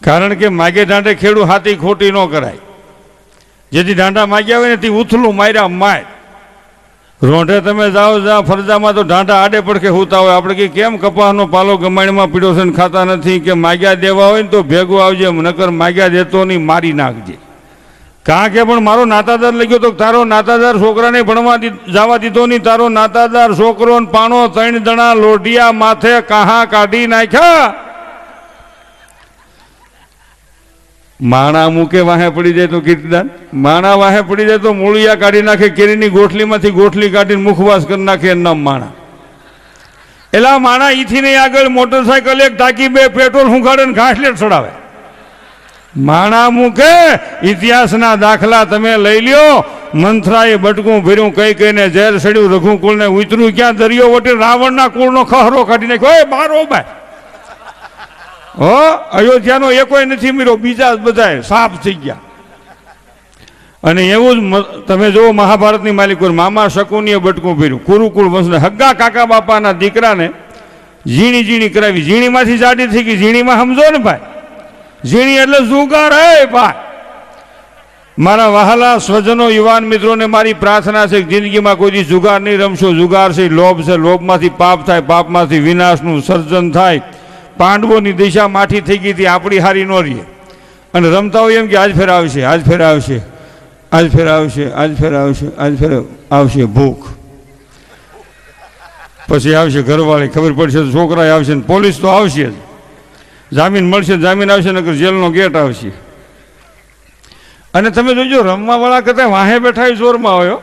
કારણ કે માગે દાંડે ખેડૂ હાથી ખોટી ન કરાય. જેથી દાંડા માગ્યા હોય ને તે ઉથલું માર્યા માર. રોંઢે તમે જાઓ ફરજામાં તો દાંડા આડે પડખે હોતા હોય. આપણે કે કેમ કપાસનો પાલો ગમાણીમાં પીડો છે ને ખાતા નથી, કે માગ્યા દેવા હોય ને તો ભેગું આવજે, નકર માગ્યા દેતો નહીં મારી નાખજે. કારણ કે પણ મારો નાતાદાર લખ્યો તો તારો નાતાદાર છોકરાને ભણવા જવા દીધો નહીં, તારો નાતાદાર છોકરો ને પાણો 3 દણા લોઢિયા માથે કાહા કાઢી નાખ્યા. માણા મૂકે વાહે પડી જાય તો કીર્તિદાન, માણા વાહે પડી જાય તો મૂળિયા કાઢી નાખે, કેરીની ગોઠલીમાંથી ગોઠલી કાઢીને મુખવાસ કરી નાખે એનું નામ માણા. એલા માણા ઈથી નહીં આગળ મોટરસાયકલ એક ટાંકી 2 પેટ્રોલ હુંકાડે ને ઘાસલેટ ચડાવે. માણા મૂકે ઇતિહાસના દાખલા તમે લઈ લ્યો. મંથરાએ બટકું ભર્યું કઈ કઈને ઝેર સડ્યું, રઘુકુળને ઉતર્યું ક્યાં દરિયો વટી રાવણના કુળનો ખહરો કાઢી નાખ્યો. એ બારો ભાઈ હો, અયોધ્યાનો એકોય નથી મીરો, બીજા બધા સાફ થઈ ગયા. અને એવું જ તમે જુઓ મહાભારતની માલિકો મામા શકુનીએ બટકું ભર્યું. કુરુકુળ વંશને હગ્ગા કાકા બાપાના દીકરાને ઝીણી ઝીણી કરાવી. ઝીણીમાંથી જાડી થઈ ગઈ. ઝીણીમાં સમજો ને ભાઈ, ઝીણી એટલે જુગાર. હે ભાઈ મારા વહાલા સ્વજનો યુવાન મિત્રોને મારી પ્રાર્થના છે કે જિંદગીમાં કોઈ દી જુગાર નહીં રમશો. જુગાર છે લોભ છે, લોભમાંથી પાપ થાય, પાપમાંથી વિનાશનું સર્જન થાય. પાંડવોની દિશા માઠી થઈ ગઈ હતી, આપણી હારી ન રહીએ. અને રમતા હોય એમ કે આજ ફેર આવશે, આજ ફેર આવશે, આજ ફેર આવશે, આજ ફેર આવશે, આજ ફેર આવશે. ભૂખ પછી આવશે ઘરવાળી, ખબર પડશે તો છોકરા આવશે ને પોલીસ તો આવશે જ. જામીન મળશે, જામીન આવશે નકર જેલનો ગેટ આવશે. અને તમે જોજો રમવાવાળા કરતા વાહે બેઠા જોરમાં હોય,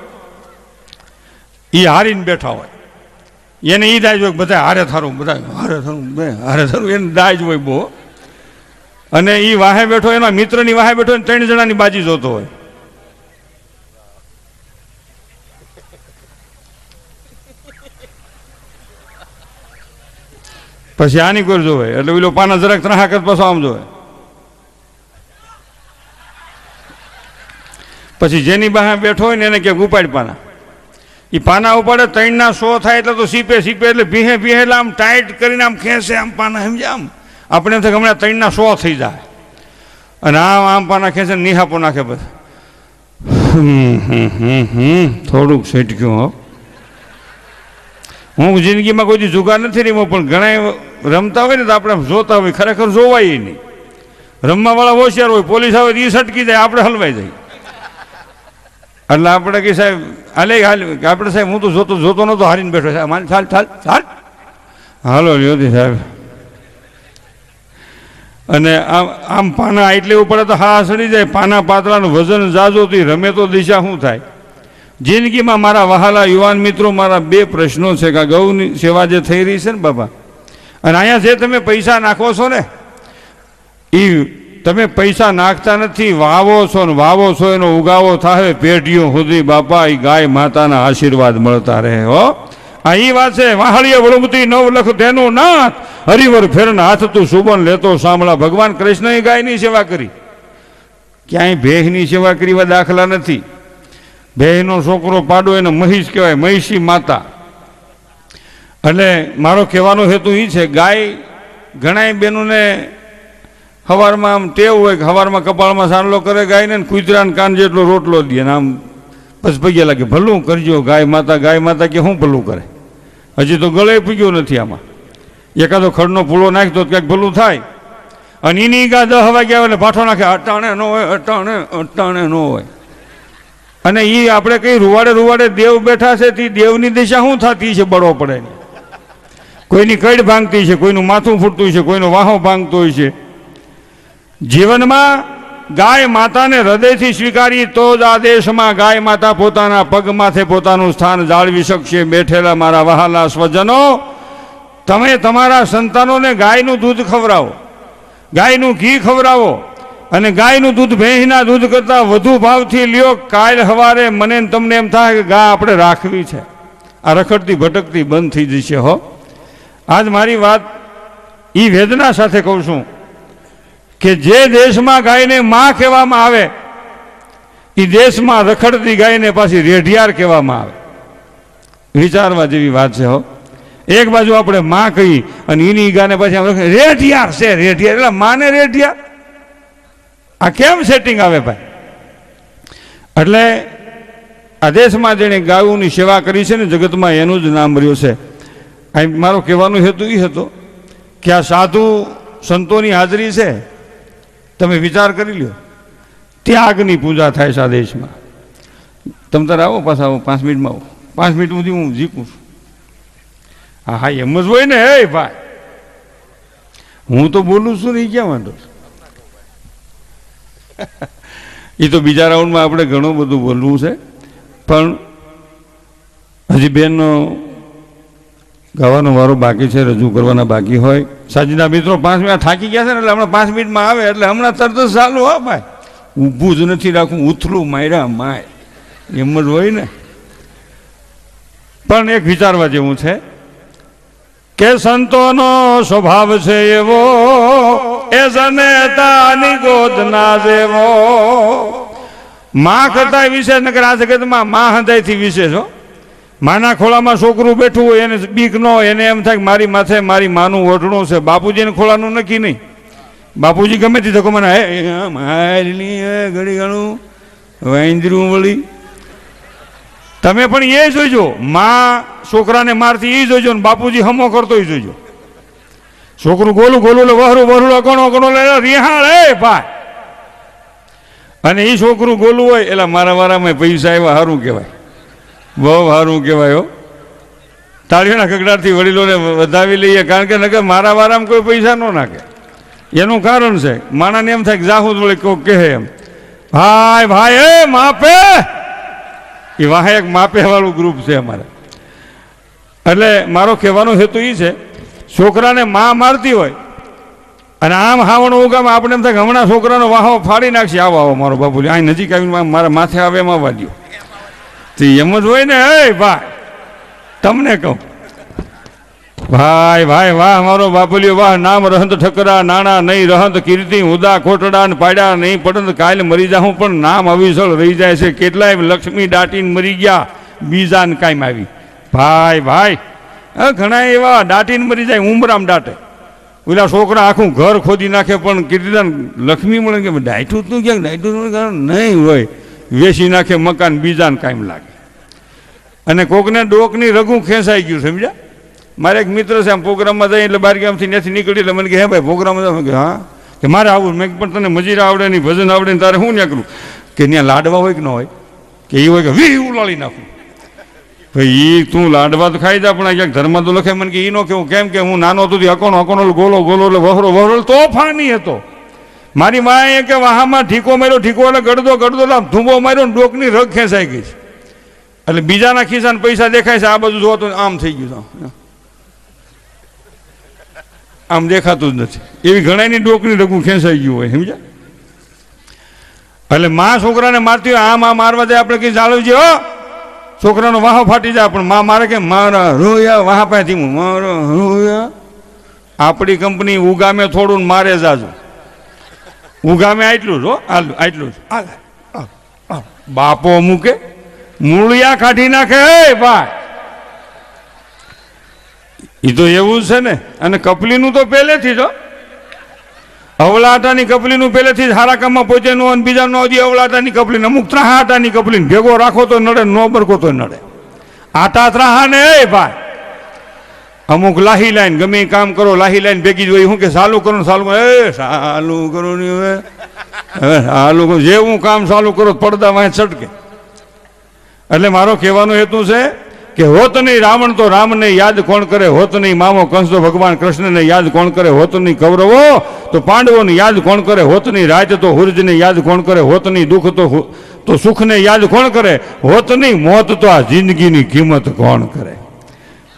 એ હારીને બેઠા હોય. એને એ દાજ હોય બધા હારે થારું, બધા હારે થારું, હારે થારું, એને દાજ હોય બહુ. અને એ વાહે બેઠો એના મિત્રની વાહે બેઠો 3 જણાની બાજી જોતો હોય. પછી આની કોઈ જોવે એટલે પેલો પાના જરાક ત્રાહા પાછો આમ જોવે. પછી જેની બહાર બેઠો હોય ને એને ક્યાંક ઉપાડ પાના. એ પાના ઉપાડે 3 ના 100 થાય એટલે તો સીપે સીપે એટલે ભીહે ભીહે એટલે આમ ટાઈટ કરીને આમ ખેંચે આમ પાના સમજે. આમ આપણે એમ થાય હમણાં 3 ના 100 થઈ જાય. અને આમ આમ પાના ખેંચે નિહાપો નાખે બધા. થોડુંક સેટક્યું હો. હું જિંદગીમાં કોઈ જુગાર નથી રમ્યો, પણ ઘણા રમતા હોય ને તો આપણે જોતા હોય, ખરેખર જોવાય નહીં. રમવાવાળા હોશિયાર હોય, પોલીસ આવે તો એ સટકી જાય, આપણે હલવાઈ જાય. એટલે આપણે કે સાહેબ હાલે હાલ આપણે સાહેબ હું તો જોતો નહોતો, હારીને બેઠો સાહેબ માન ચાલ ચાલ ચાલ હાલો લ્યોથી સાહેબ. અને આમ પાના એટલે ઉપર તો હા સડી જાય. પાના પાતળાનું વજન જાજો તો રમે તો દિશા શું થાય. જિંદગીમાં મારા વહાલા યુવાન મિત્રો મારા 2 પ્રશ્નો છે કે ગૌની સેવા જે થઈ રહી છે ને બાબા, અને અહીંયા જે તમે પૈસા નાખો છો ને એ તમે પૈસા નાખતા નથી, વાવો છો ને વાવો છો એનો ઉગાવો થાય પેઢીઓ સુધી. બાપા એ ગાય માતાના આશીર્વાદ મળતા રહે હો. આ એ વાત છે. વાહળીએ વળમતી 9 લખ તેનું નાથ, હરિવર ફેરના હાથ તું સુબન લેતો સાંભળા. ભગવાન કૃષ્ણએ ગાયની સેવા કરી, ક્યાંય ભેહની સેવા કરી એવા દાખલા નથી. ભેહનો છોકરો પાડો એને મહીશ કહેવાય, મહિષી માતા. એટલે મારો કહેવાનો હેતુ એ છે, ગાય ઘણા બહેનોને સવારમાં આમ ટેવ હોય કે સવારમાં કપાળમાં સાંડલો કરે ગાયને, કૂતરાને કાન જેટલો રોટલો દે ને આમ બસ પગ્યા લાગે ભલું કરજો ગાય માતા. ગાય માતા કે શું ભલું કરે, હજી તો ગળે પગ્યો નથી. આમાં એકાદો ખડનો પૂળો નાખતો ક્યાંક ભલું થાય. અને એની ગા 10 વાગ્યા એટલે પાછો નાખે, અટાણે ન હોય, અટાણે અટાણે ન હોય. અને એ આપણે કઈ રૂવાડે રૂવાડે દેવ બેઠા છે તે દેવની દિશા શું થતી છે, બળો પડે. કોઈની કઈડ ભાંગતી છે, કોઈનું માથું ફૂટતું છે, કોઈનો વાહો ભાંગતો હોય છે. જીવનમાં ગાય માતાને હૃદયથી સ્વીકારી તો જ આ દેશમાં ગાય માતા પોતાના પગ માથે પોતાનું સ્થાન જાળવી શકશે. બેઠેલા મારા વહાલા સ્વજનો, તમે તમારા સંતાનોને ગાયનું દૂધ ખવડાવો, ગાયનું ઘી ખવડાવો. અને ગાયનું દૂધ ભેંસના દૂધ કરતાં વધુ ભાવથી લ્યો. કાલ સવારે મને તમને એમ થાય કે ગા આપણે રાખવી છે, આ રખડતી ભટકતી બંધ થઈ જશે હો. આજ મારી વાત એ વેદના સાથે કહું છું કે જે દેશમાં ગાયને માં કહેવામાં આવે એ દેશમાં રખડતી ગાયને પાછી રેઢિયાર કહેવામાં આવે. વિચારવા જેવી વાત છે હો. એક બાજુ આપણે માં કહી અને એની ગાને પાછી આમ રેઢિયાર છે, રેઢિયાર એટલે માને રેઢિયાર. આ કેમ સેટિંગ આવે ભાઈ? એટલે આ દેશમાં જેણે ગાયોની સેવા કરી છે ને જગતમાં એનું જ નામ રહ્યું છે. અહીં મારો કહેવાનો હેતુ એ હતો કે આ સાધુ સંતોની હાજરી છે, તમે વિચાર કરી લ્યો, ત્યાગની પૂજા થાય છે આ દેશમાં. તમે તારે આવો, પાછા આવો, 5 મિનિટમાં આવો, 5 મિનિટ સુધી હું જીકું છું. હા હા, એમ જ હોય ને. હે ભાઈ, હું તો બોલું છું ને, એ ક્યાં વાંધો? એ તો બીજા રાઉન્ડમાં આપણે ઘણું બધું બોલવું છે, પણ હજી બેનનો ગાવાનો વારો બાકી છે, રજૂ કરવાના બાકી હોય. સાજીના મિત્રો 5 મિનિટ થાકી ગયા છે ને, એટલે હમણાં 5 મિનિટમાં આવે એટલે હમણાં તરત જ ચાલુ. હા ભાઈ, ઊભું જ નથી રાખવું, ઉથલું માર્યા માય, એમ જ હોય ને. પણ એક વિચારવા જેવું છે કે સંતોનો સ્વભાવ છે એવો, એ જનેતાની ગોદના જેવો. માં કરતા વિશેષ નકર આ જગતમાં માં હૃદયથી વિશેષ હો. માના ખોળામાં છોકરું બેઠું હોય એને બીક ન હોય, એને એમ થાય કે મારી માથે મારી માનું ઓઢણું છે. બાપુજીને ખોળાનું નક્કી નહીં. બાપુજી ગમે તે ધક્કો મને ઘડી ઘણું વાંદરું વળી. તમે પણ એ જોઈજો, માં છોકરાને મારતી એ જોઈજો, ને બાપુજી હમો કરતો એ જોઈજો. છોકરું ગોલું ગોલું વહરું વહરું અગણો અગણો રિહાળ એ ભાઈ, અને એ છોકરું ગોલું હોય એટલે મારા વારામાં પૈસા આવ્યા, સારું કહેવાય, બહુ સારું કહેવાય હો. તાળીઓના કકડાટથી વડીલોને વધાવી લઈએ, કારણ કે નકર મારા વારામાં કોઈ પૈસા ન નાખે. એનું કારણ છે માણાને એમ થાય કે જાહુદ વળી કોક કહે એમ, ભાઈ ભાઈ એ માપે. એ વાહ એક માપે વાળું ગ્રુપ છે અમારે. એટલે મારો કહેવાનો હેતુ એ છે, છોકરાને માં મારતી હોય અને આમ હાવણો ઉગામાં આપણે એમ થાય કે હમણાં છોકરાનો વાહો ફાડી નાખશે. આવો આવો મારો બાપુજી અહીં નજીક આવીને મારા માથે આવે એમ આવવા દો. તો એમ જ હોય ને. હે ભાઈ, તમને કહું ભાઈ ભાઈ વાહ મારો બાપુલિયો વાહ. નામ રહંત ઠકરા નાણા નહીં, રહંત કીર્તિ ઉદા ખોટડા ને પાડ્યા નહીં, પડંત કાલ મરી જાઉં પણ નામ અવિસળ રહી જાય છે. કેટલાય લક્ષ્મી દાટીને મરી ગયા, બીજાને કાયમ આવી. ભાઈ ભાઈ, ઘણા એવા દાટીને મરી જાય, ઉમરામ દાટે. ઓલા છોકરા આખું ઘર ખોદી નાખે પણ કીર્તિદાન લક્ષ્મી મળે કે ડાયઠું તું ક્યાંક ડાયઠું નહીં હોય, વેચી નાખે મકાન, બીજાને કાયમ લાગે. અને કોકને ડોકની રઘું ખેંચાઈ ગયું, સમજ્યા? મારે એક મિત્ર છે, આમ પ્રોગ્રામમાં જાય એટલે બારગામથી ત્યાંથી નીકળી એટલે મને કે હે ભાઈ પ્રોગ્રામમાં જાવ? હા, કે મારે આવું. મેં પણ તને મજીરા આવડે નહીં, ભજન આવડે ને, તારે શું નીકળું? કે ત્યાં લાડવા હોય કે ન હોય? કે એ હોય કે વી ઉલાળી નાખું. ભાઈ એ તું લાડવા તો ખાઈ જા, પણ ક્યાંક ધર્મ તો લખે. મને કે એ નો કેવું, કેમ કે હું નાનો હતો અકોણો અકોણો ગોલો ગોલો એટલે વહરો વહરો તોફાની હતો. મારી માએ કે વાહામાં ઠીકો માર્યો, ઠીકો એટલે ગડદો ગડદો ધૂંબો માર્યો ને ડોકની રગ ખેંચાઈ ગઈ છે. એટલે બીજાના ખિસ્સાને પૈસા દેખાય છે, આ બધું જોતો આમ થઈ ગયું, આમ દેખાતું જ નથી. એવી ઘણાની ડોકની રગું ખેંચાઈ ગયું હોય, સમજ્યા? એટલે માં છોકરાને મારતી હોય, આમ આ મારવા જાય આપણે કઈ જાળવજે હો, છોકરાનો વાહો ફાટી જાય. પણ માં મારે કે મારા રોયા વાહ પાથી મારો રોયા. આપણી કંપની ઉગામે થોડું મારે જાજુ, ઉગામે આટલું જ હો, આટલું જ. બાપો મૂકે મૂળિયા કાઢી નાખે. હે ભાઈ, એ તો એવું છે ને. અને કપલીનું તો પહેલેથી જ અવલાટાની કપલીનું પહેલેથી જ હારા કામમાં પહોંચે નો, અને બીજા નો અવલાટાની કપલીને અમુક ત્રાહાટાની કપલીને ભેગો રાખો તો નડે, નો બરકો તો નડે. આટા ત્રાહા ને. એ ભાઈ, અમુક લાહી લાઈન ગમે એ કામ કરો, લાહી લાઈન ભેગી જ હોય. શું કે ચાલુ કરો ને ચાલુ કરો, એ ચાલુ કરો ને હવે ચાલુ કરો, જેવું કામ ચાલુ કરો પડદા વાંચ છટકે. એટલે મારો કહેવાનો હેતુ છે કે હોત નહીં રાવણ તો રામને યાદ કોણ કરે, હોત નહીં મામો કંસ તો ભગવાન કૃષ્ણને યાદ કોણ કરે, હોત નહીં કૌરવો તો પાંડવોને યાદ કોણ કરે, હોત નહીં રાત તો હુરજને યાદ કોણ કરે, હોત નહીં દુઃખ તો સુખને યાદ કોણ કરે, હોત નહીં મોત તો આ જિંદગીની કિંમત કોણ કરે.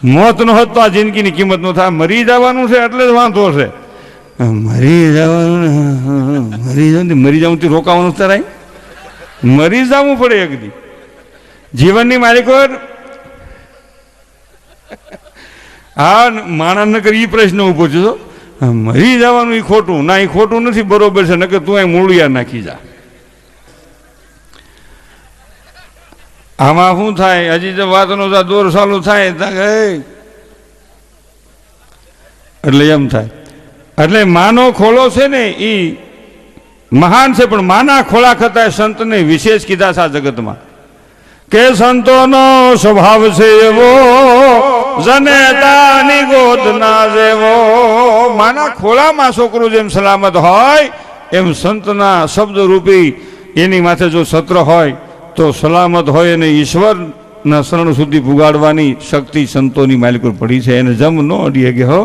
મોત ન હોત તો આ જિંદગીની કિંમત ન થાય. મરી જવાનું છે એટલે જ વાંધો છે. મરી જવાનું, મરી જવું થી રોકાવાનું તરાય, મરી જવું પડે એક દી. જીવનની માલિકો હા માણસ નકર એ પ્રશ્ન ઉભો છે, મરી જવાનું એ ખોટું ના, એ ખોટું નથી, બરોબર છે. નકર તું અહીં મૂળિયા નાખી જા. આમાં શું થાય, હજી તો વાતનો દોર ચાલુ થાય એટલે એમ થાય. એટલે માનો ખોલો છે ને, એ મહાન છે, પણ માના ખોળા કરતા સંતને વિશેષ કીધા છે આ જગતમાં કે સંતોનો સ્વભાવ છે એવો જનેતાની ગોદના જેવો. માના ખોળામાં છોકરું જેમ સલામત હોય એમ સંતના શબ્દરૂપી એની માથે જો સત્ર હોય તો સલામત હોય, અને ઈશ્વરના શરણ સુધી પુગાડવાની શક્તિ સંતોની માલિક પર પડી છે. એને જમ ન અડીએ કે હો.